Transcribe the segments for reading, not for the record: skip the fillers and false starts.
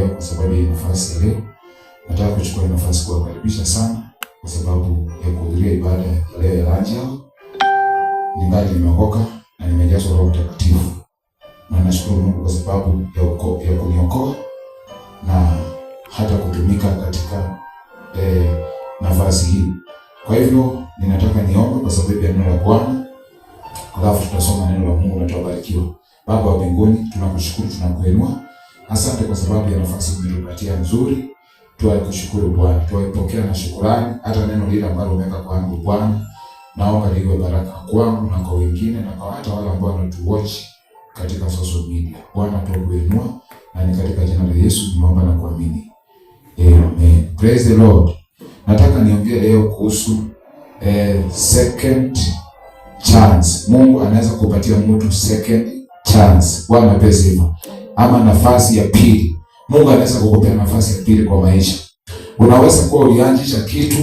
kwa sababu ya nafasi ya leo. Nataka kuchukua nafasi kuwakaribisha sana kwa sababu ya kuhudhuria ibada ya leo ya lunch hour. Ningali nimeokoka na nimejazwa Roho Mtakatifu. Na nashukuru Mungu kwa sababu ya kuniokoa na hata kutumika katika nafasi hii. Kwa hivyo ninataka niombe kwa sababu ya neno la Bwana. Alafu tutasoma neno la Mungu na tutabarikiwa. Baba wa mbinguni, tunakushukuru, tunakuinua. Asante kwa sababu ya nafasi umetupatia nzuri. Tunakushukuru Bwana. Tuipokea na shukrani hata neno lile ambalo umeweka kwangu Bwana. Naomba liwe baraka kwangu na kwa wengine na kwa hata wale ambao wanatuwatch katika social media. Bwana tukuinua na ni katika jina la Yesu tunaomba na kuamini. Amen. Praise the Lord. Nataka niongee leo kuhusu second chance. Mungu anaweza kupatia mtu second chance. Bwana pesa hivyo. Ama nafasi ya pili. Mungu anaweza kukupea nafasi ya pili kwa maisha. Unaweza kuwa ulianzisha kitu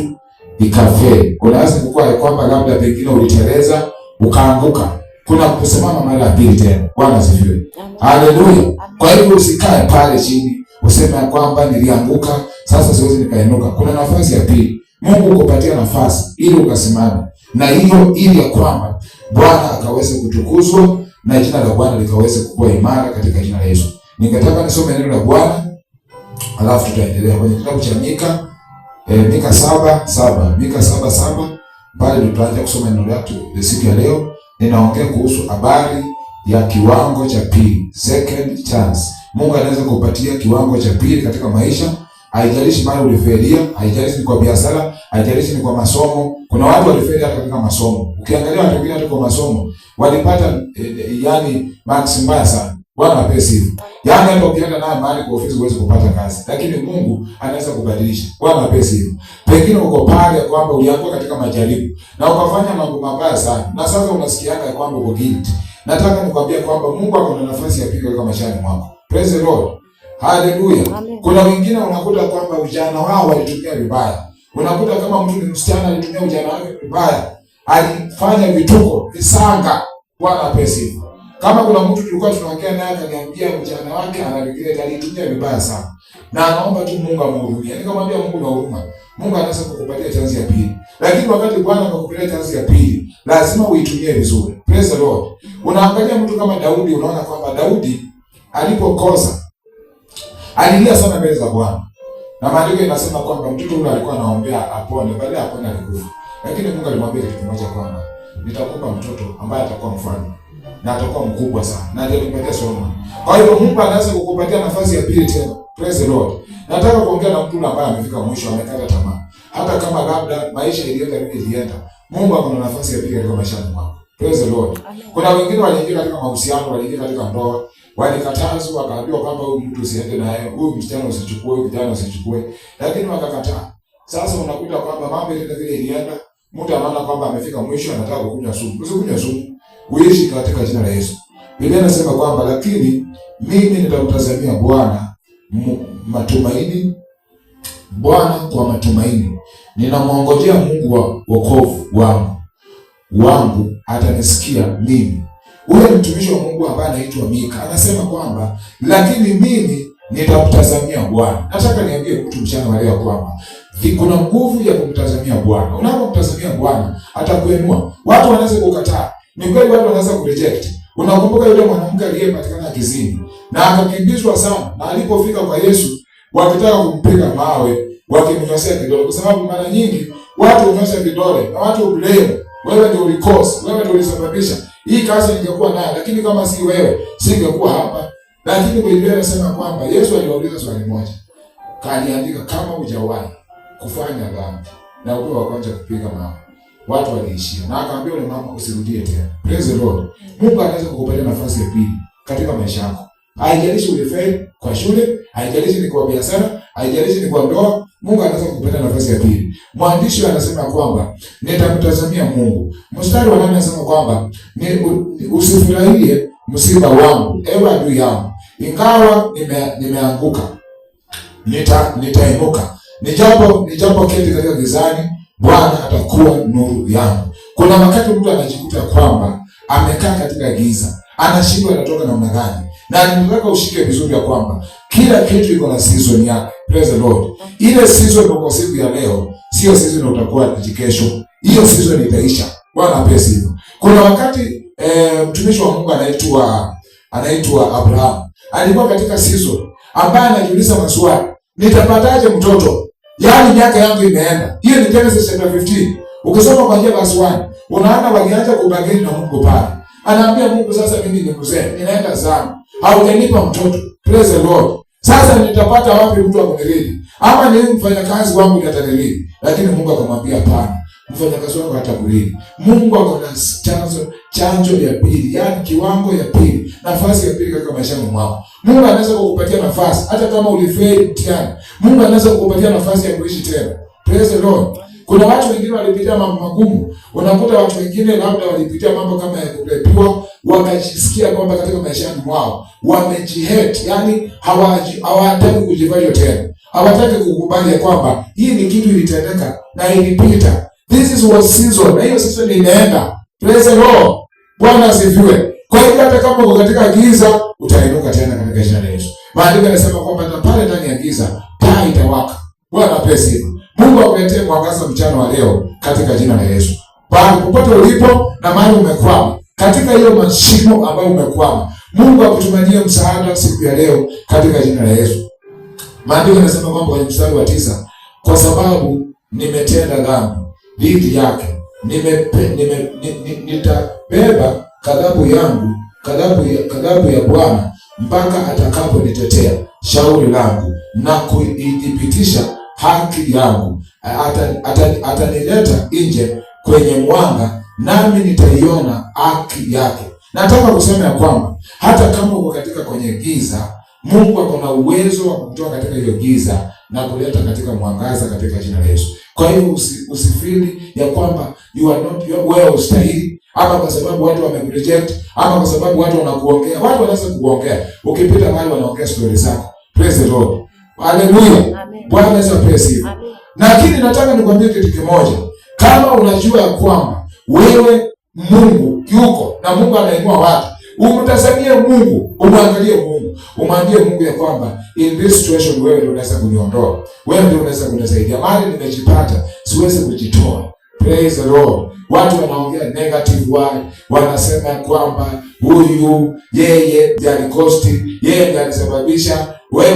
ikafeli. Unaweza kuwa kwamba labda pengine uliteleza ukaanguka. Kuna kusimama mara ya pili tena. Bwana asifiwe. Haleluya. Kwa hivyo usikae pale chini useme kwamba nilianguka sasa siwezi nikainuka. Kuna nafasi ya pili. Mungu kupatia nafasi ili ukasimame. Na hiyo ili ya kwamba Bwana akaweze kutukuzwa na jina la Bwana likaweze kukua imara katika jina la Yesu. Ningetaka nisome neno la Bwana alafu tutaendelea kwenye kitabu cha Mika 7:7. Mika 7:7 pale tutaanza kusoma neno letu siku ya leo. Ninaongea kuhusu habari ya kiwango cha pili, second chance. Mungu anaweza kupatia kiwango cha pili katika maisha. Haijalishi mali ulifelia, haijalishi ni kwa biashara, haijalishi ni kwa masomo. Kuna watu walifelia hata katika masomo. Ukiangalia watu wengine hata kwa masomo walipata yani marks mbaya sana. Bwana apesi hivyo. Yaani hata ukienda naye mahali kwa ofisi huwezi kupata kazi. Lakini Mungu anaweza kubadilisha. Bwana apesi hivyo. Pengine uko pale kwamba ulianguka katika majaribu na ukafanya mambo mabaya sana. Na sasa unasikianga kwamba uko guilty. Nataka nikwambie kwamba Mungu ako na nafasi ya pili katika maisha yako. Praise the Lord. Haleluya. Kuna wengine unakuta kwamba ujana wao walitumia vibaya. Unakuta kama mtu ni msichana alitumia ujana wake vibaya. Alifanya vituko, visanga. Bwana apesi. Kama kuna mtu tulikuwa tunaongea naye akaniambia ujana wake anaregreta alitumia vibaya sana. Na anaomba tu Mungu amhurumie. Nikamwambia Mungu na huruma. Mungu anaweza kukupatia chance ya pili. Lakini wakati Bwana anakupatia chance ya pili, lazima uitumie vizuri. Praise the Lord. Unaangalia mtu kama Daudi, unaona kwamba Daudi alipokosa alilia sana mbele za Bwana. Na maandiko inasema kwamba mtoto yule alikuwa anaombea apone, baada ya apone alikufa. Lakini Mungu alimwambia kitu kimoja kwamba nitakupa mtoto ambaye atakuwa mfalme na atakuwa mkubwa sana. Na ndio nimepatia Solomon. Kwa hiyo Mungu anaweza kukupatia nafasi ya pili tena. Praise the Lord. Nataka kuongea na mtu ambaye amefika mwisho, amekata tamaa. Hata kama labda maisha ilienda, Mungu ako na nafasi ya pili katika maisha yako. Praise the Lord. Kuna wengine waliingia katika mahusiano, waliingia katika ndoa, walikatazwa, wakaambiwa kwamba huyu mtu usiende naye, huyu msichana usichukue, huyu kijana usichukue, lakini wakakataa. Sasa unakuta kwamba mambo ile vile ilienda, mtu anaona kwamba amefika mwisho, anataka kunywa sumu. Usikunywe sumu. Uishi katika jina la Yesu. Biblia inasema kwamba lakini mimi nitamtazamia Bwana matumaini, Bwana kwa matumaini. Ninamwongojea Mungu wa wokovu wangu atanisikia mimi. Ule mtumishi wa Mungu ambaye anaitwa Mika anasema kwamba lakini mimi nitamtazamia Bwana. Nataka niambie mtu mchana wa leo kwamba kuna nguvu ya kumtazamia Bwana. Unapomtazamia Bwana atakuinua. Watu wanaweza kukataa. Ni kweli watu wanaweza kureject. Unakumbuka yule mwanamke aliyepatikana kizini na akakimbizwa sana, na alipofika kwa Yesu wakitaka kumpiga mawe, wakimnyoshea kidole, kwa sababu mara nyingi watu hunyosha kidole na watu blame, wewe ndio ulikosa, wewe ndio ulisababisha hii kazi ingekuwa nayo, lakini kama si wewe singekuwa hapa. Lakini Biblia inasema kwamba Yesu aliwauliza swali moja, kaliandika kama hujawahi kufanya dhambi na uwe wa kwanza kupiga mawe. Watu waliishia. Na akaambia yule mama usirudie tena. Praise the Lord. Mungu anaweza kukupatia nafasi ya pili katika maisha yako. Haijalishi ulifeli kwa shule, haijalishi ni kwa biashara, haijalishi ni kwa ndoa, Mungu anaweza kukupatia nafasi ya pili. Mwandishi anasema kwamba nitamtazamia Mungu. Mstari wa 8 anasema kwamba usifurahie msiba wangu, ewe adui yangu. Ingawa nimeanguka, nitainuka. Nijapo keti katika gizani, Bwana atakuwa nuru yangu. Kuna wakati mtu anajikuta kwamba amekaa katika giza, anashindwa anatoka namna gani. Na ninataka ushike vizuri ya kwamba kila kitu iko na season yake. Praise the Lord. Ile season uko siku ya leo, sio season utakuwa kesho. Hiyo season itaisha. Bwana ape sifa. Kuna wakati mtumishi wa Mungu anaitwa Abraham. Alikuwa katika season ambaye anajiuliza maswali. Nitapataje mtoto? Yaani miaka yangu imeenda. Hiyo ni Genesis chapter 15. Ukisoma kuanzia verse 1, unaona walianza kubageni na Mungu pale. Anaambia Mungu, sasa mimi ni mzee, ninaenda sana. Haujanipa mtoto. Praise the Lord. Sasa nitapata wapi mtu wa kunilea? Ama ni mfanyakazi wangu ndiye atanilea? Lakini Mungu akamwambia hapana. Mfanyakazi wako hatakulea. Mungu akona chanzo ya pili, yaani kiwango ya pili, nafasi ya pili katika maisha mwako. Mungu anaweza kukupatia nafasi hata kama ulifeli mtihani. Mungu anaweza kukupatia nafasi ya kuishi tena. Praise the Lord. Kuna watu wengine walipitia mambo magumu. Unakuta watu wengine labda walipitia mambo kama ya kulepiwa, wakajisikia kwamba katika maisha mwao wamejihate, yani hawataki kujifanya tena. Hawataki kukubali kwamba hii ni kitu ilitendeka na ilipita. This is what season. Na hiyo season inaenda. Praise the Lord. Bwana asifiwe. Kwa hiyo hata kama uko katika giza, utainuka tena katika jina la Yesu. Maandiko yanasema kwamba pale ndani ya giza taa itawaka. Bwana ape sifa. Mungu akuletee mwangaza mchana wa leo katika jina la Yesu. Bali popote ulipo na mahali umekwama, katika hiyo mashimo ambayo umekwama, Mungu akutumanie msaada siku ya leo katika jina la Yesu. Maandiko yanasema kwamba kwenye mstari wa 9, kwa sababu nimetenda dhambi dhidi yake, nitabeba ghadhabu ya Bwana mpaka atakaponitetea shauri langu na kuidhibitisha haki yangu. Atanileta nje kwenye mwanga, nami nitaiona haki yake. Nataka kusema ya kwamba hata kama uko katika kwenye giza, Mungu ako na uwezo wa kutoa katika hiyo giza na kuleta katika mwangaza katika jina la Yesu. Kwa hiyo usifili ya kwamba wewe ustahili, ama kwa sababu watu wamekureject, ama kwa sababu watu wanakuongea. Watu wanaweza kuongea, ukipita mahali wanaongea stories zako. Praise the Lord. Hallelujah. Bwana Yesu asifiwe. Lakini nataka nikwambie kitu kimoja. Kama unajua ya kwamba wewe Mungu yuko na Mungu anainua watu, umtazamie Mungu, umwangalie Mungu, umwambie Mungu ya kwamba in this situation wewe ndio unaweza kuniondoa, wewe ndio unaweza kunisaidia. Mahali nimejipata siwezi kujitoa. Praise the Lord. Watu wanaongea negative word, wanasema kwamba huyu yeye ndiye alikosti, yeye ndiye alisababisha. Wewe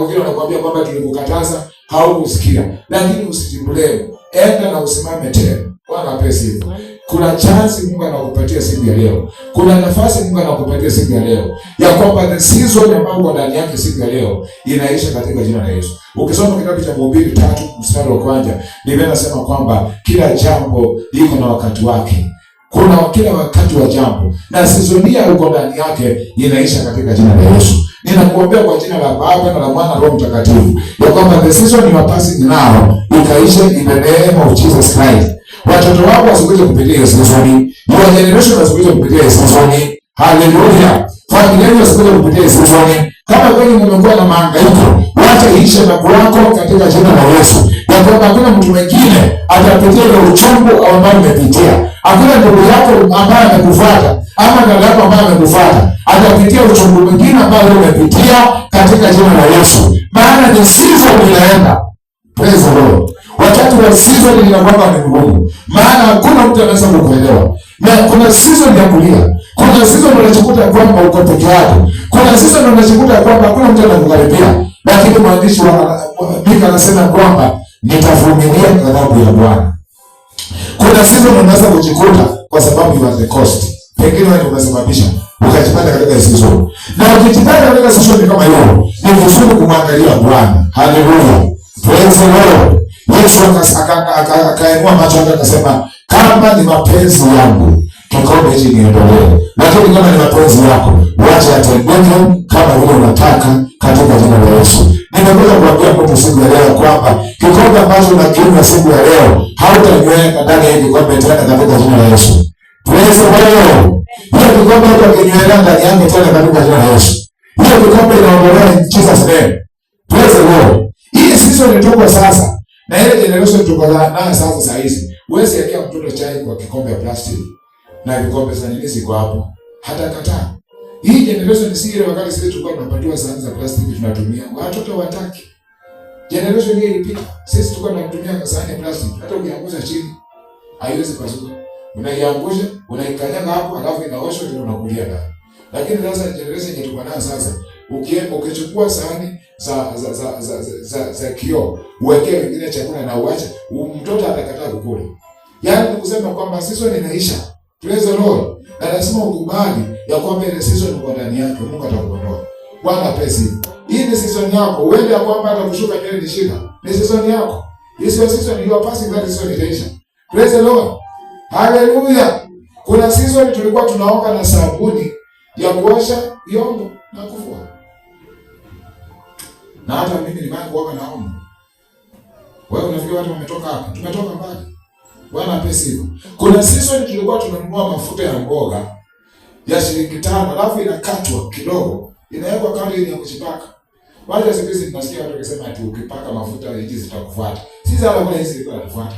wengine wanakuambia kwamba tulikukataza, haukusikia. Lakini usijiblame. Enda na usimame tena. Bwana ape sifa. Kuna chance Mungu anakupatia siku ya leo. Kuna nafasi Mungu anakupatia siku ya leo. Ya kwamba the season ambayo uko ndani yake siku ya leo inaisha katika jina la Yesu. Ukisoma kitabu cha Mhubiri 3 mstari wa 1, Biblia inasema kwamba kila jambo liko na wakati wake. Kuna kila wakati wa jambo na season ya uko ndani yake inaisha katika jina la Yesu. Ninakuombea kwa jina la Baba na la Mwana na Roho Mtakatifu ya kwamba the season you are passing now ikaisha in the name of Jesus Christ. Watoto wako wasikuje kupitia season. Your generation wasikuje kupitia season. Hallelujah. Familia yako wasikuje kupitia season. Kama kweli mmekuwa na mahangaiko, wacha iishe na kwako katika jina la Yesu. Ya kwamba hakuna mtu mwingine atapitia ile uchungu ambao umepitia. Hakuna ndugu yako ambaye amekufuata ama dada yako ambaye amekufuata atapitia uchungu mwingine ambao umepitia katika jina la Yesu. Maana ni season inaenda. Praise the Lord. Wakati wa season inakuwa ni ngumu. Maana hakuna mtu anaweza kukuelewa. Na kuna season ya kulia. Kuna season unajikuta kwamba uko peke yako. Kuna season unajikuta kwamba hakuna mtu anakukaribia. Lakini mwandishi wa Mika anasema kwamba nitavumilia ghadhabu ya Bwana. Kuna season unaweza kujikuta kwa sababu you are the cost. Pengine wewe unasababisha ukajipata katika season. Na ukijipata katika season kama hiyo, ni vizuri kumwangalia Bwana. Hallelujah. Praise the Lord. Yesu akainua macho yake akasema, kama ni mapenzi yangu kikombe hichi niondolee, lakini kama ni mapenzi yako wacha yatendeke kama vile unataka katika jina la Yesu. Nimekuja kuambia mtu siku ya leo kwamba kikombe ambacho unakinywa siku ya leo hautanyweka ndani ya kikombe tena katika jina la Yesu. Praise the Lord. Hiyo kikombe hautanyweka ndani yake tena katika jina la Yesu. Hiyo kikombe inaondolewa in Jesus name. Praise the Lord. Hii season inatoka sasa. Na ile generation tuko nayo sasa saa hizi. Huwezi yekea mtoto chai kwa kikombe ya plastiki. Na vikombe za nini ziko hapo? Hata kataa. Hii generation si ile wakati sisi tulikuwa tunapatiwa sahani za plastiki tunatumia. Watoto hawataki. Generation hii ilipita. Sisi tulikuwa tunatumia sahani ya plastiki. Hata ukiangusha chini haiwezi pasuka. Unaiangusha, unaikanyaga hapo, alafu inaoshwa ndio unakulia ndani. Lakini sasa generation yetu kwa nayo sasa, ukichukua sahani za kioo, uwekee wengine chakula na uache, mtoto atakataa kukula. Yaani ni kusema kwamba season inaisha. Praise the Lord. Na lazima ukubali ya kwamba ile season uko ndani yake, Mungu atakuondoa. Bwana pesi. Hii ni season yako. Uende ya kwamba hata kushuka nywele ni shida. Ni season yako. Hii sio season, you are passing that season itaisha. Praise the Lord. Hallelujah. Kuna season tulikuwa tunaoga na sabuni ya kuosha vyombo na kufua. Na hata mimi nimeanza kuoga na omo. Wewe unafikiri watu wametoka hapa? Tumetoka mbali. Bwana pesi hivyo. Kuna season tulikuwa tunanunua mafuta ya mboga ya shilingi 5, alafu inakatwa kidogo, inawekwa kando ili ya kujipaka. Wale siku hizi tunasikia watu wakisema ati ukipaka mafuta hizi zitakufuata. Sisi hapa kuna hizi zitakufuata.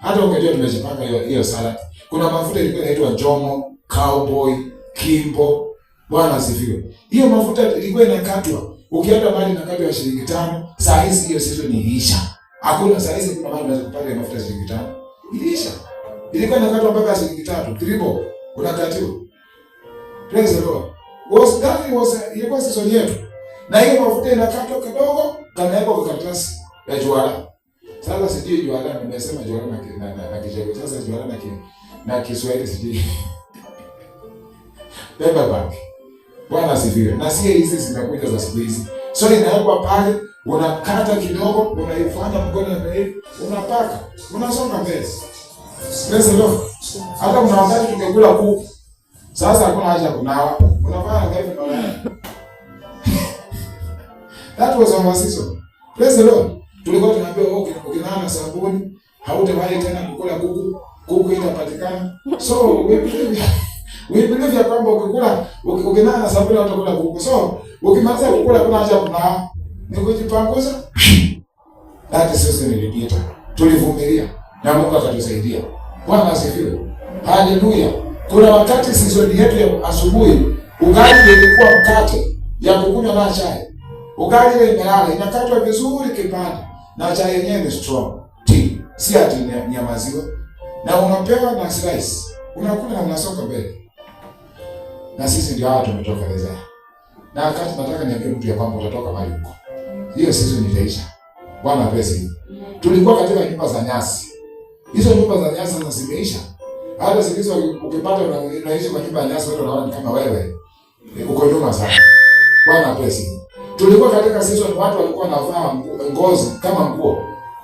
Hata ungejua tumejipaka hiyo salad. Kuna mafuta ilikuwa inaitwa Jomo, Cowboy, Kimbo. Bwana asifiwe. Hiyo mafuta ilikuwa inakatwa. Ukienda mahali inakatwa ya shilingi 5, saa hizi hiyo season iliisha. Hakuna saa hizi kuna mahali unaweza kupata mafuta ya shilingi 5. Iliisha. Ilikuwa inakatwa mpaka shilingi 3, triple unakatiwa. Praise the Lord. Ilikuwa season yetu. Na hiyo mafuta inakatwa kidogo, kanawekwa kwa karatasi ya juala. Sasa sijui juala, nimesema juala na Kijaluo. Sasa juala na Kiswahili sijui. Paper bag. Bwana asifiwe. Na si hizi zimekuja za siku hizi. So inawekwa pale, unakata kidogo, unaifanya mkono na hivi, unapaka, unasonga mbele. Praise the Lord. Hata kuna wakati tungekula kuku. Sasa hakuna haja kunawa. Unafanya hivi na that was our season. Praise the Lord. Tulikuwa tunaambiwa ukinawa na sabuni, hautawahi tena kukula kuku. Kuku itapatikana. So we believe ya kwamba ukinawa na sabuni utakula kuku. So ukimaliza kukula kuna haja kunawa. Ni kujipanguza. That season ilipita. Tulivumilia na Mungu akatusaidia. Bwana asifiwe. Hallelujah. Kuna wakati season yetu ya asubuhi, ugali ilikuwa mkate ya kukunywa na chai. Ugali ile imelala, inakatwa vizuri kipande na chai yenyewe ni strong tea, si ati ni ya maziwa. Na unapewa na slice. Unakula na unasonga mbele. Na sisi ndio hao tumetoka leza. Na wakati nataka niambie mtu ya kwamba utatoka mahali huko. Hiyo season itaisha. Bwana pesa. Tulikuwa katika nyumba za nyasi. Hizo nyumba za nyasi sasa zimeisha. Hata sikizo ukipata unaishi kwa nyumba ya nyasi, wewe unaona kama wewe uko nyuma sana. Bwana pesa. Tulikuwa katika season watu walikuwa wanavaa ngozi kama nguo.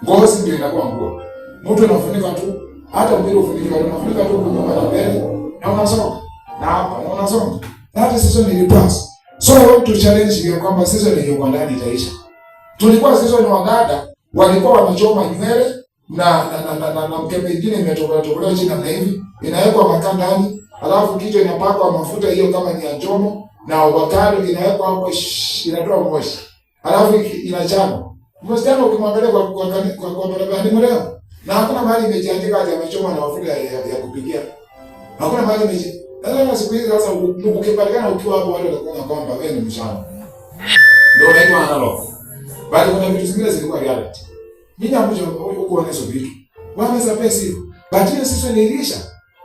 Ngozi ndio inakuwa nguo. Mtu anafunika tu, hata mwili ufunika, unafunika tu nyuma na mbele na unasonga. Na hapa na unasonga. That season ilipass. So I want to challenge you kwamba season iliyokuwa ndani itaisha. Tulikuwa season wa dada walikuwa wanachoma nywele na mkebe mwingine imetobolewa chini na hivi, inawekwa makaa ndani, alafu kichwa inapakwa mafuta hiyo kama ni ya Jomo, na avocado inawekwa hapo, inatoa moshi. Alafu inachana. Msichana ukimwangalia kwa barabara ni mrembo. Na hakuna mahali imejiandika ati amechoma na mafuta ya kupikia. Hakuna mahali imeji. Sasa siku hizi sasa ukipatikana ukiwa hapo wale wanakuona kwamba wewe ni mshamba. Ndio unaitwa analog. Bali kuna vitu zingine zilikuwa reality. Mimi ambacho huko wanazo vitu. Wameza pesa hiyo. Lakini sisi ni ilisha.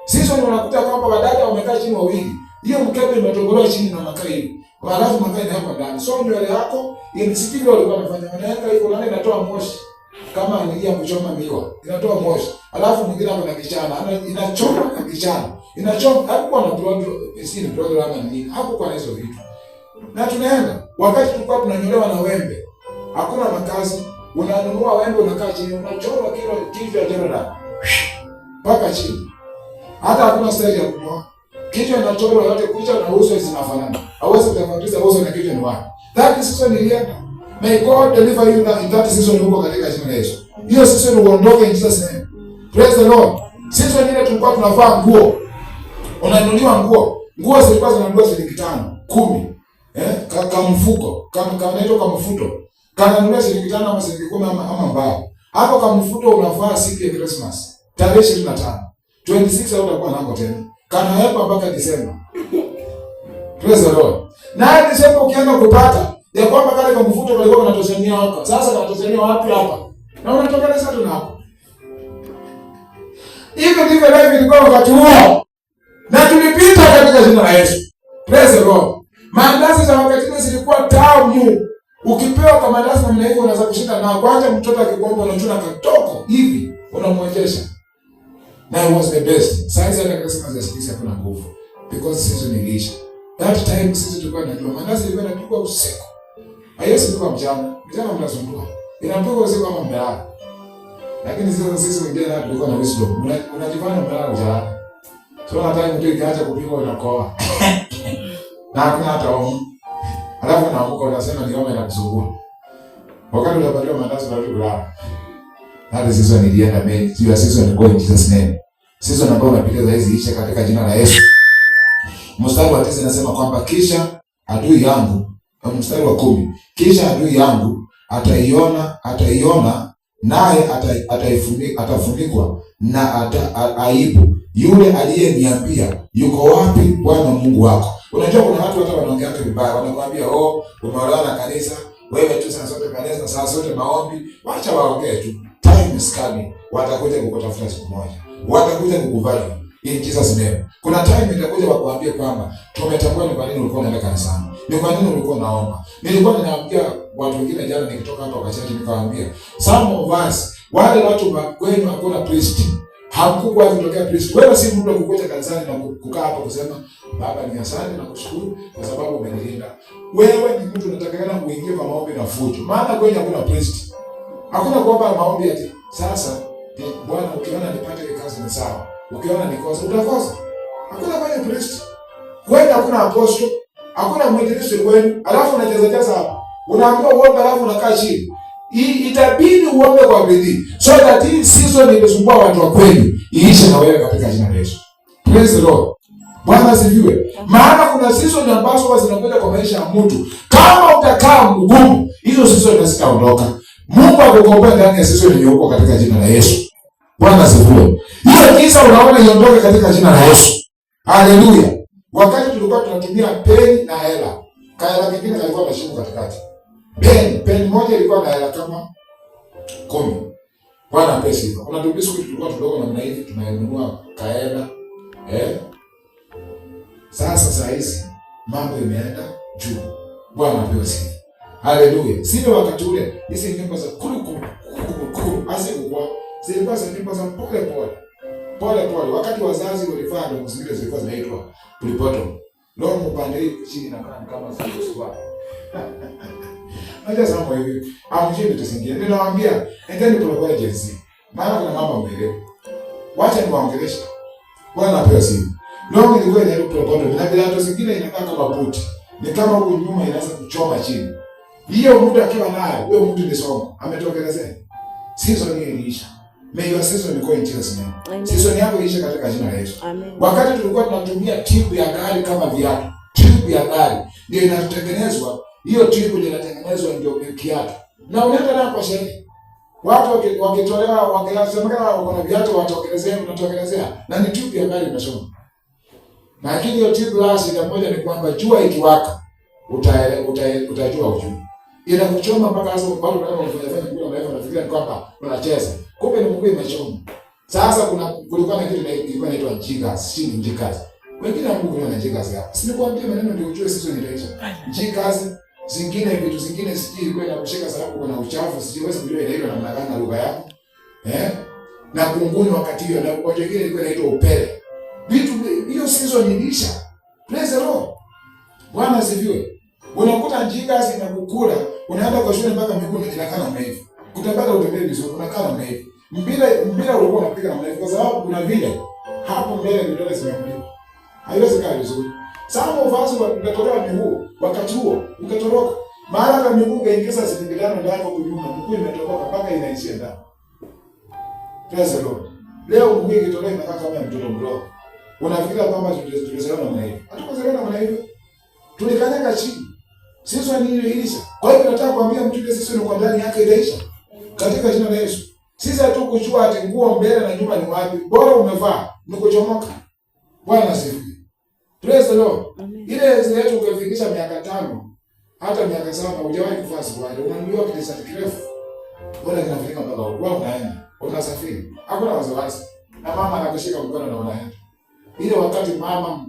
Sisi unakuta kwamba wadada wamekaa chini wawili. Hiyo mkebe imetobolewa chini na makaa hivi. Alafu makaa inawekwa ndani. So nywele yako inisikivi walikuwa wanafanya. Wanaweka hivyo na inatoa moshi. Kama anaingia kuchoma miwa, inatoa moshi. Alafu mwingine hapo na kichana, inachoma na kichana. Inachoma hapo na program nini? Hapo kwa hizo vitu. Na tunaenda wakati tulikuwa tunanyolewa na wembe. Hakuna makazi. Unanunua wembe unakaa chini, unachora kichwa general. Mpaka chini. Hata hakuna stage ya kunyoa. Kichwa inachorwa yote, kucha na uso zinafanana. Hauwezi kutofautisha uso na kichwa ni wapi. That is season ilienda. May God deliver you in that season huko katika jina la Yesu. Hiyo season uondoke in Jesus name. Praise the Lord. Season ile tulikuwa tunavaa nguo. Unanunuliwa nguo. Nguo zilikuwa zinanunuliwa shilingi 5, 10. Kama mfuko, kama inaitwa kama mfuto. Kana nunuliwa shilingi 5 ama shilingi 10 ama mbao. Hapo kama mfuto unavaa siku ya Christmas. Tarehe 25. 26 hautakuwa nako tena. Kana hapa mpaka Disemba. Praise the Lord. Na nisema ukianza kupata ya kwamba kale kwa mfuto kalikuwa kanatoshania hapa. Sasa kanatoshania wapi hapa? Na unatokeleza tu hapo. Hivi ndivyo life ilikuwa wakati huo. Na tulipita katika jina la Yesu. Praise the Lord. Mandazi za wakati ule zilikuwa tamu. Ukipewa kama mandazi na mnaivo unaweza kushinda na kwanza mtoto akikomba unachuna katoko hivi unamwonyesha. Na it was the best. Sasa hata Christmas ya sisi hakuna nguvu because season iliisha. That time sisi tulikuwa tunajua mandazi ilikuwa inapigwa usiku. Hayesi ilikuwa mchana. Mchana mnasumbua. Inapigwa usiku kama mmelala. Lakini sisi wengine na tulikuwa na wisdom. Unajifanya mmelala ujala. So na time mtu ikaacha kupigwa unakoa. Na hakuna hata omu. Alafu naamka unasema ni kama inakusumbua. Wakati utapatiwa mandazi na kulala. Hadi season ilienda Mei. Sio season go in Jesus name. Season ambayo unapita hizi isha katika jina la Yesu. Mstari wa 9 inasema kwamba kisha adui yangu, mstari wa 10, kisha adui yangu ataiona naye atafunikwa na aibu. Yule aliyeniambia yuko wapi Bwana Mungu wako? Unajua kuna watu hata wanaongea vibaya, wanakuambia umeolewa na kanisa, wewe tu sana sote kanisa, saa zote maombi, wacha waongee tu. Time is coming. Watakuja kukutafuta siku moja. Watakuja kukuvalue in Jesus name. Kuna time itakuja wakuambie kwamba tumetambua ni kwa nini ulikuwa unaenda kanisani. Ni kwa nini ulikuwa unaomba. Nilikuwa ninaambia watu wengine jana nikitoka hapa kwa church nikawaambia, some of us wale watu kwenu hakuna priest. Hakukuwa kutokea priest. Wewe si mtu wa kukuja kanisani na kukaa hapa kusema Baba ni asante na kushukuru kwa sababu umenilinda. Wewe ni mtu unatakikana kuingia kwa maombi na fujo. Maana kwenu hakuna priest. Hakuna kuomba maombi ati sasa Bwana ukiona nipate kazi ni sawa. Ukiona nikosa utakosa. Hakuna kwenye priest. Kwenda hakuna apostle, hakuna mwinjilisti kwenu. Alafu unacheza hapa. Unaambiwa uombe alafu unakaa chini. Itabidi uombe kwa bidii. So that hii season imesumbua watu wa kweli iishe na wewe katika jina la Yesu. Praise the Lord. Bwana asifiwe. Maana kuna season ambazo zinakuja kwa maisha ya mtu. Kama utakaa mgumu, hizo season hazitaondoka. Mungu akukomboe ndani ya season yenye uko katika jina la Yesu. Bwana asifiwe. Hiyo kisa unaona iondoke katika jina la Yesu. Haleluya. Wakati tulikuwa tunatumia peni na hela, kaela kingine kalikuwa na shimo katikati. Peni moja ilikuwa na hela kama 10. Bwana pesa hizo. Kuna biskuti tulikuwa tudogo namna hivi tunanunua kaela. Sasa saa hizi mambo imeenda juu. Bwana apewe sifa. Haleluya. Sio wakati ule hizi nyimbo za kuru asikuwa zilikuwa nyimbo za pole pole. Wakati wazazi walifanya ndio zingine zilikuwa zinaitwa pulipoto. Leo mpande hii chini na kama sio. Acha sasa hivi. Amjini tusingine. Ninawaambia endeni pole jinsi. Maana kuna mambo mbele. Wacha niwaongeleshe. Bwana apewe sifa. Leo nilikuwa inaitwa pulipoto. Na bila hata zingine inakaa kama buti. Ni kama huko nyuma inaanza kuchoma chini. Hiyo mtu akiwa nayo, huyo mtu ni somo. Ametokelezea. Season hii iliisha. May your season go in Jesus name. Season yako iishe katika jina la Yesu. Amen. Wakati tulikuwa tunatumia tube ya gari kama viatu. Tube ya gari ndio inatengenezwa. Hiyo tube ndio inatengenezwa ndio kiatu. Na unaenda nayo kwa sherehe. Watu wakitolewa wangesemekana wako na viatu watokelezea unatokelezea. Na ni tube ya gari imeshona. Lakini hiyo tube la shida moja ni kwamba jua ikiwaka utajua ujue. Inakuchoma mpaka sasa watu wanafanya kula na wanafikiria kwamba unacheza. Kumbe ni Mungu imechoma. Sasa kulikuwa na kitu ilikuwa inaitwa jigas, si jigas. Wengine Mungu ana jigas hapa. Si nikwambia maneno ndio ujue sisi ni raisha. Jigas zingine vitu zingine siji ilikuwa inakushika sababu kuna uchafu, sijiwezi kujua inaitwa namna gani na lugha yako. Na kunguni wakati hiyo na kwa jingine ilikuwa inaitwa upele. Vitu hiyo season iliisha. Praise the Lord. Bwana asifiwe. Unakuta jigas inakukula, unaenda kwa shule mpaka miguu inakaa namna hivi. Utapata utembee vizuri, unakaa namna hivi. Mpira ulikuwa unapiga namna hivi kwa sababu kuna vile hapo mbele vidole zimemliwa. Haiwezi kaa vizuri. Some of us ungetolewa miguu wakati huo, ungetoroka. Maana hata miguu ungeingiza zingiliano ndani kwa nyuma, miguu imetoroka mpaka inaishia ndani. Praise the Lord. Leo mguu ikitolewa inakaa kama mtoto mdogo. Unafikiria kwamba tulizoea namna hivi. Hatukuzoea namna hivi. Tulikanyaga chini. Sisi ni ile ilisha. Kwa hiyo nataka kuambia mtu ile sisi ni kwa ndani yake itaisha. Katika jina la Yesu. Sisi hatu kujua ati nguo mbele na nyuma ni wapi. Bora umevaa ni kuchomoka. Bwana asifiwe. Praise the Lord. Amen. Ile zetu ukifikisha miaka 5 hata miaka 7 hujawahi kuvaa suruali. Unanunua kile kirefu. Bora kinafika mpaka huko unaenda. Unasafiri. Hakuna wasiwasi. Na mama anakushika mkono na unaenda. Ile wakati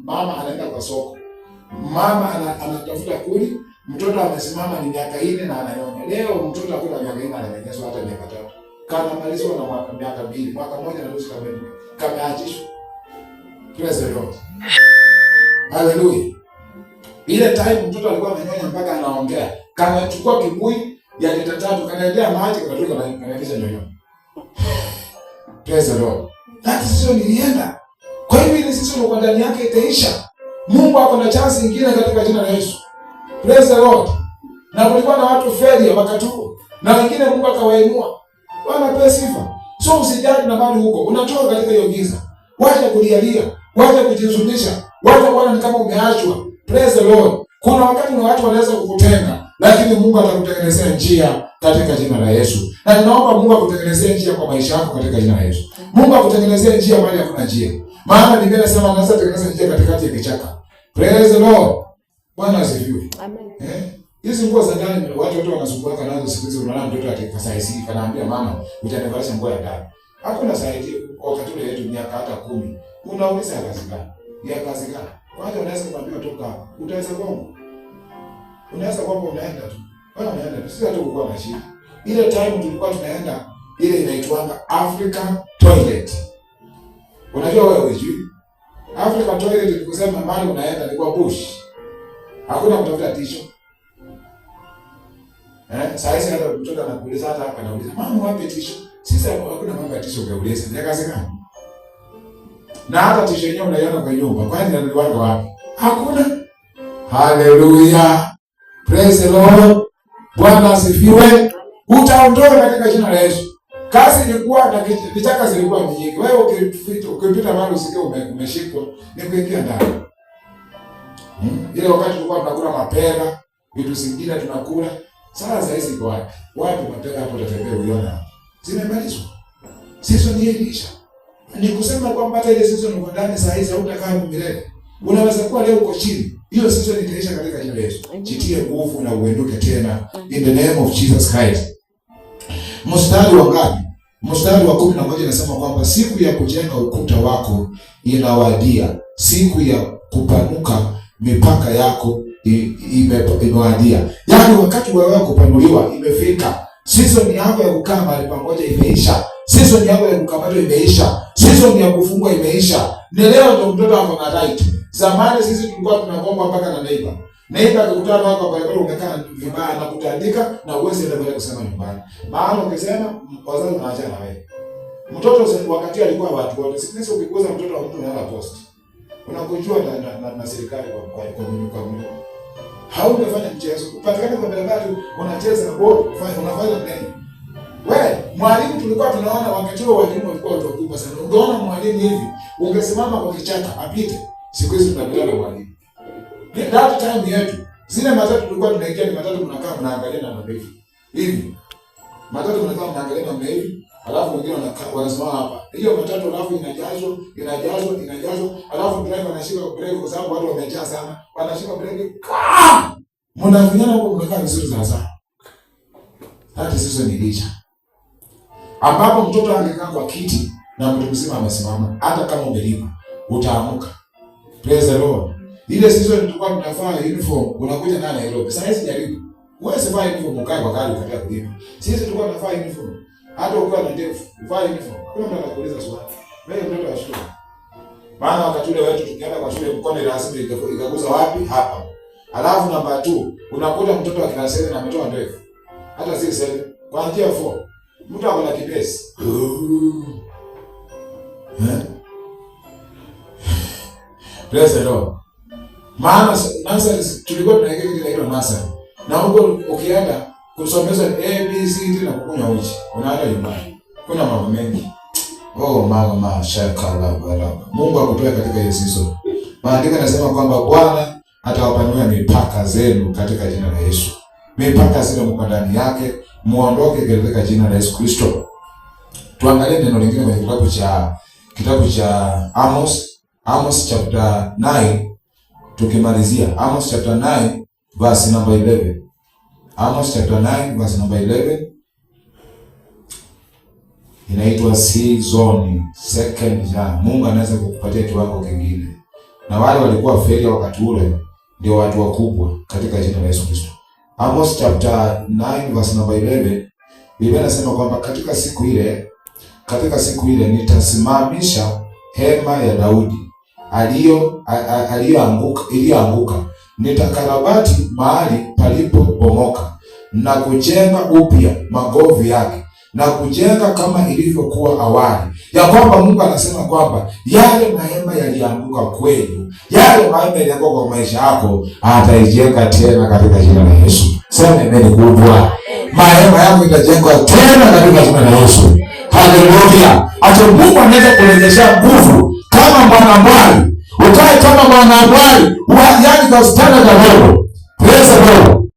mama anaenda kwa soko. Mama anatafuta kuli, mtoto amesimama ni miaka 4 na ananyonya. Leo mtoto akuna miaka 4 ananyonyeshwa hata miaka 3. Kana malizwa na miaka 2, mwaka mmoja na nusu kameachishwa. Praise the Lord. Hallelujah. Ile time mtoto alikuwa ananyonya mpaka anaongea. Kama chukua kibui ya lita 3 kanaendea maji kanatoka na kanaendesha nyonyo. Praise the Lord. That is nilienda. Kwa hivyo ile sisi kwa ndani yake itaisha. Mungu ako na chance nyingine katika jina la Yesu. Praise the Lord. Na kulikuwa na watu failure wakatubu. Na wengine Mungu akawainua. Bwana pewe sifa. So usijali na bali huko. Unatoka katika hiyo giza. Wacha kulialia, wacha kujihuzunisha, wacha kuona ni kama umeachwa. Praise the Lord. Kuna wakati na watu wanaweza kukutenga, lakini Mungu atakutengenezea njia katika jina la Yesu. Na ninaomba Mungu akutengenezee njia kwa maisha yako katika jina la Yesu. Mungu akutengenezee njia mahali hakuna njia. Maana Biblia inasema anaweza kutengeneza njia katikati ya kichaka. Praise the Lord. Bwana asifiwe. Amen. Hizi nguo za ndani watu wote wanasumbuka nazo siku hizi. Unaona mtoto atika size kanaambia mama utanivalisha nguo ya ndani. Hakuna size wakati ule yetu miaka hata 10. Unauliza kazi gani? Ya kazi gani? Kwanza unaweza kumwambia toka hapa. Utaweza kwamba? Unaweza kwamba unaenda tu. Wewe unaenda tu. Sisi hata kulikuwa na shida. Ile time tulikuwa tunaenda ile inaitwanga African Toilet. Unajua wewe hujui? African Toilet ni kusema mahali unaenda ni kwa bush. Hakuna kutafuta tisho. Sasa hata mtoto anakuuliza hata hapa anauliza, "Mama wapi tisho?" Sisi hakuna mambo ya tisho kuuliza. Ni kazi gani? Na hata tisho yenyewe unaiona kwa nyumba. Kwani naliwanga wapi? Hakuna. Hallelujah. Praise the Lord. Bwana asifiwe. Utaondoka katika jina la Yesu. Kazi ilikuwa na vichaka zilikuwa nyingi. Wewe ukipita mahali usikie umeshikwa, ni kuingia ndani. Ile wakati tulikuwa tunakula mapera, vitu zingine tunakula. Sasa hizi kwa wapi? Wapi mapera hapo utatembea uiona? Zimemalizwa. Sisi ni ilisha. Ni kusema kwamba hata ile season uko ndani saa hizi hautakaa milele. Unaweza kuwa leo uko chini. Hiyo season itaisha katika jina la Yesu. Jitie nguvu na uenduke tena in the name of Jesus Christ. Mstari wa ngapi? Mstari wa 11 inasema kwamba siku ya kujenga ukuta wako inawadia. Siku ya kupanuka mipaka yako imewadia. Yaani wakati wewe kupanuliwa imefika. Season yako ya kukaa mahali pamoja imeisha. Season yako ya kukamatwa imeisha. Season ya kufungwa imeisha. Ni leo ndio mtoto wako na right. Zamani sisi tulikuwa tunagomba mpaka na neighbor. Neighbor akikutana nako kwa barabara umekaa vibaya na kutandika na uweze ndio kwenda kusema nyumbani. Maana ukisema wazazi wanaacha na wewe. Mtoto wakati alikuwa watu wote. Sisi ukikuza mtoto wa mtu unaenda post. Unakujua na serikali kwa mnyuka. Haungefanya mchezo. Upatikane kwa barabara unacheza ball, unafanya nini? Wewe, mwalimu tulikuwa tunaona wakati huo walimu walikuwa watu wakubwa sana. Ungeona mwalimu hivi, ungesimama kwa kichaka apite. Siku hizi tunabeba mwalimu. Ni that time yetu. Zile matatu tulikuwa tunaingia ni matatu tunakaa tunaangalia na mbele. Hivi. Matatu tunakaa tunaangalia na mbele, alafu wengine wanasimama hapa. Hiyo matatu alafu inajazwa, alafu driver anashika breki kwa sababu watu wamejaa sana. Wanashika breki. Mnavinyana huko mnakaa vizuri sana. Hata sisi ni licha. Ambapo mtoto angekaa kwa kiti na mtu mzima amesimama, hata kama umelipa, utaamuka. Praise the Lord. Ile season tulikuwa tunavaa uniform, unakuja na Nairobi. Sasa hizi jaribu. Wewe sivaa uniform ukae kwa gari ukataa kulipa. Sisi tulikuwa tunavaa uniform. Hata ukiwa na ndefu, vaa uniform. Kuna mtu anakuuliza swali. Wewe mtoto wa shule. Maana wakati ule wetu tukienda kwa shule mkono rasmi ikaguza wapi? Hapa. Alafu namba 2, unakuta mtoto wa class 7 ametoa ndefu. Hata si 7, kuanzia 4. Mtu ako na kipesi. Praise the Lord. Maana nasa tulikuwa tunaingia katika ile nasa. Na huko ukienda kusomeza ABC na kukunywa uji. Unaenda nyumbani. Kuna mambo mengi. Oh mama shakala baraka. Mungu akutoe katika hiyo season. Maandiko yanasema kwamba Bwana atawapanua mipaka zenu katika jina la Yesu. Mipaka zile mko ndani yake, muondoke katika jina la Yesu Kristo. Tuangalie neno lingine kwenye kitabu cha Amos chapter 9 tukimalizia Amos chapter 9 verse number 11. Amos chapter 9 verse number 11 inaitwa season second ya Mungu anaweza kukupatia kiwango kingine. Na wale walikuwa failure wakati ule ndio watu wakubwa katika jina la Yesu Kristo. Amos chapter 9 verse number 11 Biblia inasema kwamba katika siku ile nitasimamisha hema ya Daudi iliyoanguka, nitakarabati mahali palipobomoka na kujenga upya magovu yake na kujenga kama ilivyokuwa awali. Ya kwamba Mungu anasema kwamba yale mahema yalianguka kwenu, yale mahema yalianguka kwa maisha yako, ataijenga tena katika jina la Yesu. Sema amen kubwa. Mahema yako itajengwa tena katika jina la Yesu. Haleluya. Acha Mungu anaweza kurejesha nguvu kama mwanamwali. Ukae kama mwanamwali, yaani kwa standard level. Praise the Lord.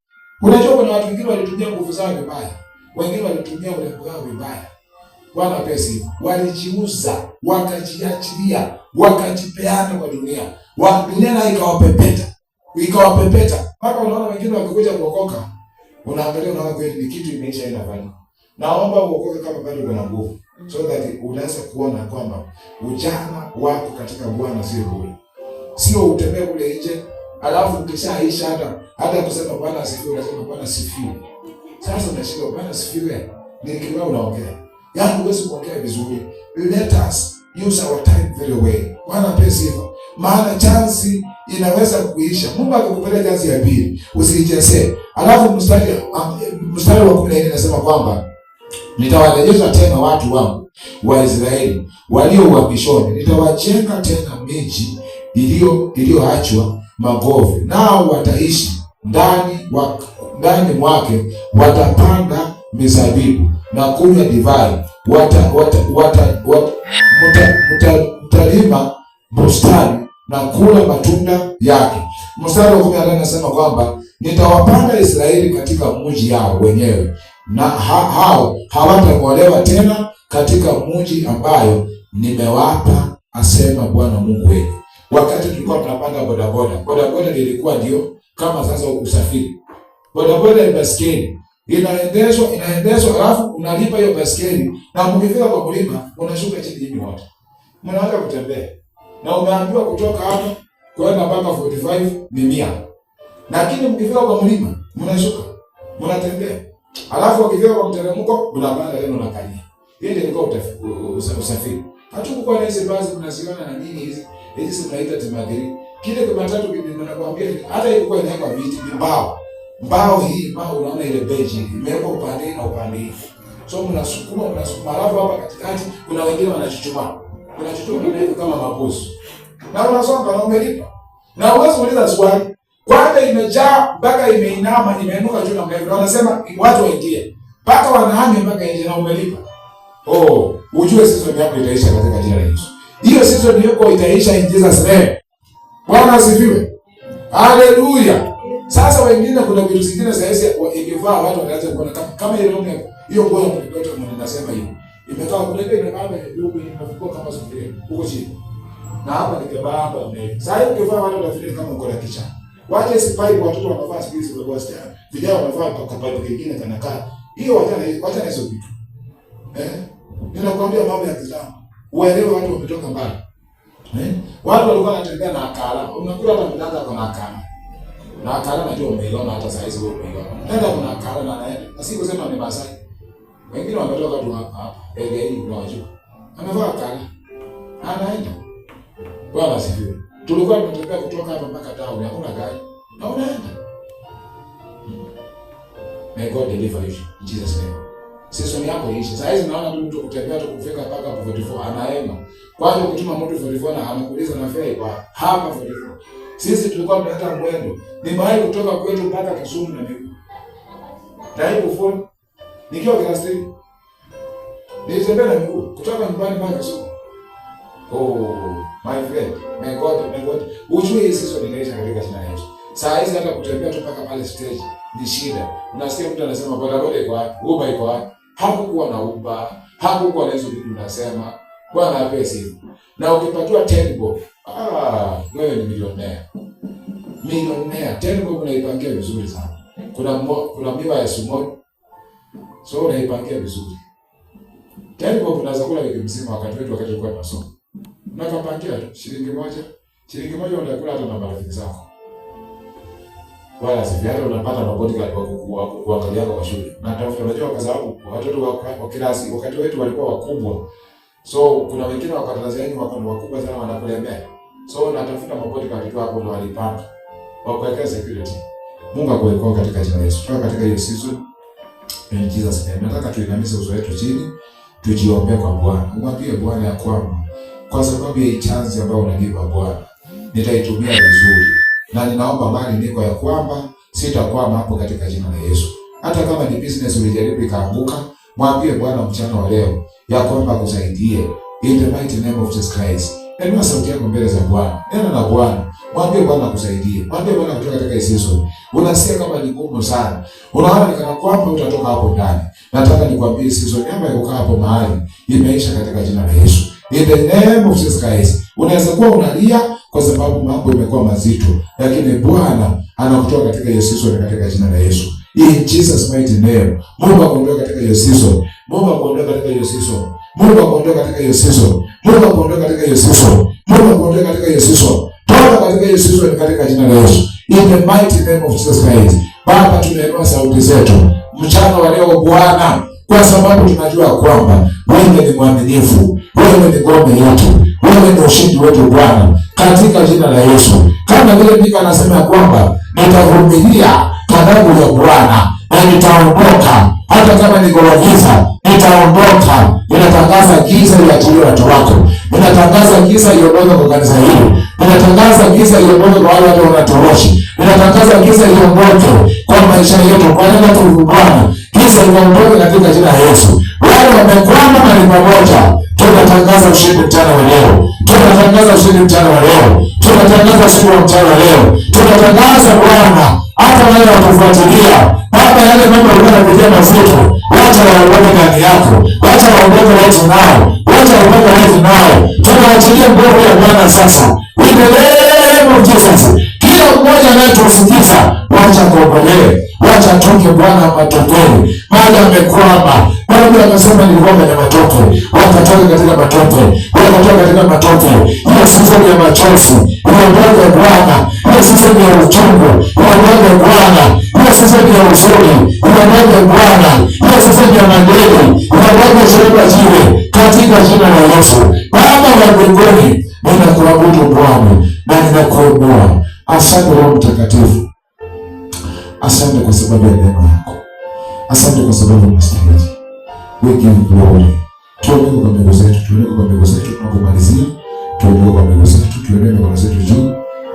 Unajua kuna watu wengine walitumia nguvu zao vibaya. Wengine walitumia urembo wao vibaya. Bwana pesa, walijiuza, wakajiachilia, wakajipeana kwa dunia. Dunia na ikawapepeta. Mpaka unaona wengine wakikuja kuokoka, unaangalia unaona kweli ni kitu imeisha inafanya. Naomba uokoke kama bado una nguvu, so that unaweza kuona kwamba ujana wako katika Bwana sio bure. Sio utembee kule nje, alafu ukishaisha hata kusema Bwana asifiwe, unasema Bwana asifiwe. Sasa unashika Bwana asifiwe, ni kitu unaongea. Yaani huwezi kuongea vizuri. Let us use our time very well. Bwana pesa hivyo. Maana chansi inaweza kuisha. Mungu akikupeleka chansi ya pili, usiichezee. Alafu mstari wa 14 inasema kwamba nitawarejesha tena watu wangu wa Israeli walio uhamishoni, nitawajenga tena miji iliyoachwa magofu, nao wataishi ndani mwake, watapanda mizabibu na kunywa divai, mtalima bustani na kula matunda yake. Mstari wa 15 anasema kwamba nitawapanda Israeli katika mji yao wenyewe, na hao hawatang'olewa tena katika mji ambayo nimewapa, asema Bwana Mungu wenu. Wakati tulikuwa tunapanda bodaboda ilikuwa ndio kama sasa usafiri. Bodaboda ni baskeli. Inaendeshwa alafu unalipa hiyo baskeli, na mkifika kwa mlima unashuka chini hivi wote. Mnaanza kutembea. Na umeambiwa kutoka hapa kwenda mpaka 45 ni 100. Lakini mkifika kwa mlima mnashuka, mnatembea. Alafu ukifika kwa mteremko unapanda tena unakalia. Hii ndio ilikuwa usafiri. Hatukuwa na hizo basi mnaziona na nini hizi. Hizi tunaita timadiri. Kile kwa matatu ninakwambia hata ilikuwa inawekwa viti mbao. Mbao unaona ile benchi imewekwa upande na upande. So mnasukuma alafu hapa katikati kuna wengine wanachuchuma. Kama mabusu. Na unasonga na umelipa. Na uwezo uliza swali, kwani imejaa mpaka imeinama imeinuka juu na mlevyo. Wanasema watu waingie. Mpaka wanahame mpaka nje na umelipa. Ujue season yako itaisha katika jina la Yesu. Hiyo season yako itaisha in Jesus name. Bwana asifiwe. Haleluya. Sasa wengine kuna vitu zingine sasa ikivaa watu wanaanza kuona kama ile hiyo ngoja mlipata mnasema hivi. Imekaa kule imekaa imefika kama sufuria huko chini. Na hapa ni kebaba na sasa hivi ukivaa watu wanafikiri kama uko na kicha. Waje sipai watoto wanavaa space kwa bosta. Vijana wanavaa kwa kabati kingine kanakaa. Hiyo wacha na hizo vitu. Ninakwambia mambo ya kizamu. Uelewe watu wametoka mbali. Watu walikuwa wanatembea na akala. Unakuta hata mtanda kuna akala. Na akala najua umeiona hata saa hizi wewe umeiona. Mtanda kuna akala na naenda. Asikusema ni Masai. Wengine wametoka tu hapa. Hii unajua. Amevaa akala. Anaenda. Bwana asifiwe. Tulikuwa tunatembea kutoka hapa mpaka town, hakuna gari. Na unaenda. May God deliver you in Jesus name. Season yako iishe. Sasa hizi naona tu mtu kutembea tu kufika mpaka hapo 44 anaema. Kwanza kutuma mtu 44 na anakuuliza na fare kwa hapa 44. Sisi tulikuwa tunataka mwendo. Ni mahali kutoka kwetu mpaka Kisumu na miguu. Taibu phone. Nikiwa class 3. Nilitembea na miguu kutoka nyumbani mpaka Kisumu. My friend, may God. Ujue hii season inaisha katika jina la Yesu. Saa hizi hata kutembea tu mpaka pale stage ni shida. Unasikia mtu anasema bodaboda iko wapi? Uber iko wapi? Hakukuwa na Uber, hakukuwa na hizo vitu unasema. Bwana ape sifa. Na ukipatiwa 10 bob, wewe ni milionea. Millionaire. Tena unaipangia vizuri sana. Kuna miwa ya sumo. So unaipangia vizuri. Tena unaweza kula wiki mzima wakati tulikuwa tunasoma. Unakapangia shilingi moja unakula hata na marafiki zako. Wala siviana unapata mabodyguard wa kuangalia kwa shule. Na tafuta, unajua kwa sababu watoto wa kilasi wakati wetu walikuwa wakubwa. So kuna wengine wakatazeni wako wakubwa sana wanakulemea. So natafuta mabodyguard wako na walipanga. Wakuwekea security. Mungu akuokoe katika jina la Yesu. Toka katika hiyo season in Jesus name. Nataka tuinamishe uso wetu chini, tujiombee kwa Bwana. Umwambie Bwana ya kwamba kwa sababu ya chance ambayo unanipa Bwana, nitaitumia vizuri. Na ninaomba mali niko ya kwamba sitakwama hapo katika jina la Yesu. Hata kama ni business ulijaribu ikaanguka, mwambie Bwana mchana wa leo ya kwamba akusaidie in the mighty name of Jesus Christ. Inua sauti yako mbele za Bwana. Nena na Bwana. Mwambie Bwana akusaidie. Mwambie Bwana kutoka katika hii season. Unasikia kama ni ngumu sana. Unaona ni kana kwamba utatoka hapo ndani. Nataka nikwambie season yako ya kukaa hapo mahali imeisha katika jina la Yesu. In the name of Jesus Christ. Unaweza kuwa unalia kwa sababu mambo imekuwa mazito, lakini Bwana anakutoa katika hiyo season katika jina la Yesu. In Jesus mighty name. Mungu akuondoe katika hiyo season. Mungu akuondoe katika hiyo season. Mungu akuondoe katika hiyo season. Mungu akuondoe katika hiyo season. Mungu akuondoe katika hiyo season. Toka katika hiyo season katika jina la Yesu. In the mighty name of Jesus Christ. Baba, tunainua sauti zetu mchana wa leo Bwana, kwa sababu tunajua kwamba wewe ni mwaminifu, wewe ni ngome yetu, wewe ni ushindi wetu Bwana, katika jina la Yesu. Kama vile Mika anasema kwamba nitavumilia ghadhabu ya Bwana na nitaondoka, hata kama niko giza nitaondoka. Ninatangaza giza liachilie watu wako. Ninatangaza giza iondoke kwa kanisa hili. Ninatangaza giza iondoke kwa wale watu wanatoroshi. Ninatangaza giza iondoke kwa maisha yetu. Kwa neno tu Bwana, giza iondoke katika jina la Yesu. Wale wamekwama mahali pamoja, tunatangaza ushindi mchana wa leo. Tunatangaza ushindi mchana wa leo. Tunatangaza ushindi mchana wa leo. Tunatangaza Bwana, hata wale watufuatilia Baba, yale mambo yanayokuja mazito, wacha waondoke ndani yako. Wacha waondoke wetu nao. Wacha waondoke wetu nao. Tunaachilia nguvu ya Bwana sasa. In the name of Jesus. Kila mmoja anayetusikiza, wacha kuokolewe. Wacha toke Bwana matokeo. Maji amekwama. Baba anasema nilikuwa kwenye matope. Wakatoka katika matope. Wakatoka katika matope. Hiyo season ya machozi. Uondoke Bwana. Hiyo season ya uchungu. Uondoke Bwana. Hiyo season ya huzuni. Uondoke Bwana. Hiyo season ya madeni. Uondoke shirika jiwe. Katika jina la Yesu. Baba wa mbinguni, ninakuabudu Bwana na ninakuinua. Asante Roho Mtakatifu. Asante kwa sababu ya neema yako. Asante kwa sababu unastahili. We give glory. Tuoneke kwa miguu zetu, tuoneke kwa miguu zetu tunapomalizia. Tuoneke kwa miguu zetu, tuoneke mikono zetu juu.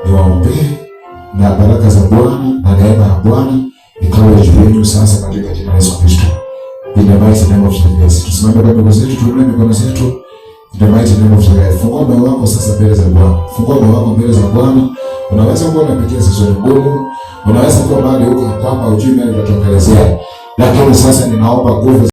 Niwaombee na baraka za Bwana na neema ya Bwana ikawe juu yenu sasa katika jina la Yesu Kristo. In the mighty name of Jesus. Tusimame kwa miguu zetu, tuoneke mikono zetu. In the mighty name of Jesus. Fungua moyo wako sasa mbele za Bwana. Fungua moyo wako mbele za Bwana. Unaweza kuwa unapitia season ngumu. Unaweza kuwa mahali huko kwamba hujui nani utatokelezea. Lakini sasa ninaomba nguvu